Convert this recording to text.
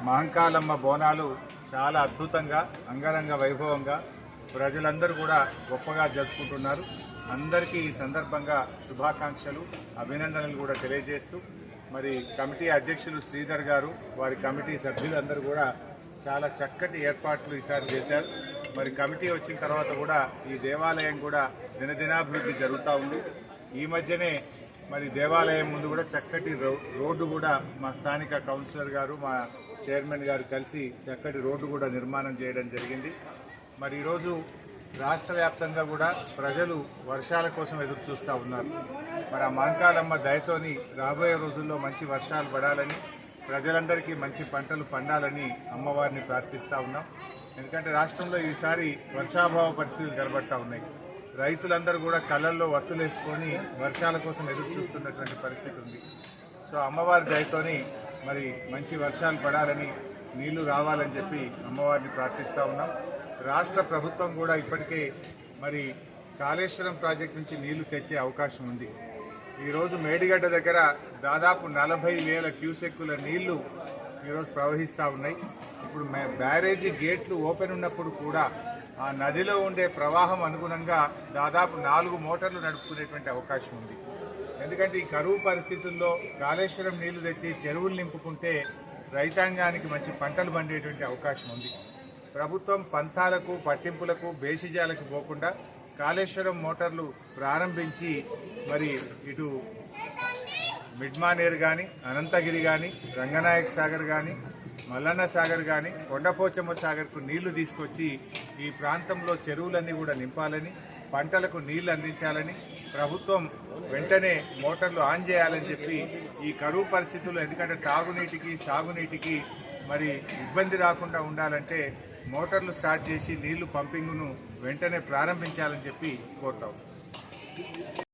మహంకాళమ్మ బోనాలు చాలా అద్భుతంగా అంగరంగ వైభవంగా ప్రజలందరూ కూడా గొప్పగా జరుపుకుంటున్నారు. అందరికీ ఈ సందర్భంగా శుభాకాంక్షలు అభినందనలు కూడా తెలియజేస్తూ మరి కమిటీ అధ్యక్షులు శ్రీధర్ గారు వారి కమిటీ సభ్యులందరూ కూడా చాలా చక్కటి ఏర్పాట్లు ఈసారి చేశారు. మరి కమిటీ వచ్చిన తర్వాత కూడా ఈ దేవాలయం కూడా దినదినాభివృద్ధి జరుగుతూ ఉంది. ఈ మధ్యనే మరి దేవాలయం ముందు కూడా చక్కటి రోడ్డు కూడా మా స్థానిక కౌన్సిలర్ గారు మా చైర్మన్ గారు కలిసి చక్కటి రోడ్డు కూడా నిర్మాణం చేయడం జరిగింది. మరి ఈరోజు రాష్ట్ర వ్యాప్తంగా కూడా ప్రజలు వర్షాల కోసం ఎదురు చూస్తూ ఉన్నారు. మరి ఆ మహంకాళమ్మ దయతోని రాబోయే రోజుల్లో మంచి వర్షాలు పడాలని ప్రజలందరికీ మంచి పంటలు పండాలని అమ్మవారిని ప్రార్థిస్తూ ఉన్నాం. ఎందుకంటే రాష్ట్రంలో ఈసారి వర్షాభావ పరిస్థితులు కనబడతా ఉన్నాయి. రైతులందరూ కూడా కళ్ళల్లో వత్తులేసుకొని వర్షాల కోసం ఎదురు చూస్తున్నటువంటి పరిస్థితి ఉంది. సో అమ్మవారి దయతోని మరి మంచి వర్షాలు పడాలని నీళ్లు రావాలని చెప్పి అమ్మవారిని ప్రార్థిస్తూ ఉన్నాం. రాష్ట్ర ప్రభుత్వం కూడా ఇప్పటికే మరి కాళేశ్వరం ప్రాజెక్టు నుంచి నీళ్లు తెచ్చే అవకాశం ఉంది. ఈరోజు మేడిగడ్డ దగ్గర దాదాపు 40,000 క్యూసెక్కుల నీళ్లు ఈరోజు ప్రవహిస్తూ ఉన్నాయి. ఇప్పుడు బ్యారేజీ గేట్లు ఓపెన్ ఉన్నప్పుడు కూడా ఆ నదిలో ఉండే ప్రవాహం అనుగుణంగా దాదాపు 4 మోటార్లు నడుపుకునేటువంటి అవకాశం ఉంది. ఎందుకంటే ఈ కరువు పరిస్థితుల్లో కాళేశ్వరం నీళ్లు తెచ్చి చెరువులు నింపుకుంటే రైతాంగానికి మంచి పంటలు పండేటువంటి అవకాశం ఉంది. ప్రభుత్వం పంతాలకు పట్టింపులకు బేసిజాలకు పోకుండా కాళేశ్వరం మోటార్లు ప్రారంభించి మరి ఇటు మిడ్మానేర్ కానీ అనంతగిరి కానీ రంగనాయక్ సాగర్ కానీ మల్లన్న సాగర్ కానీ కొండపోచమ్మ సాగర్కు నీళ్లు తీసుకొచ్చి ఈ ప్రాంతంలో చెరువులన్నీ కూడా నింపాలని పంటలకు నీళ్లు అందించాలని ప్రభుత్వం వెంటనే మోటార్లు ఆన్ చేయాలని చెప్పి ఈ కరువు పరిస్థితుల్లో ఎందుకంటే తాగునీటికి సాగునీటికి మరి ఇబ్బంది రాకుండా ఉండాలంటే మోటార్లు స్టార్ట్ చేసి నీళ్లు పంపింగ్ను వెంటనే ప్రారంభించాలని చెప్పి కోరుతాం.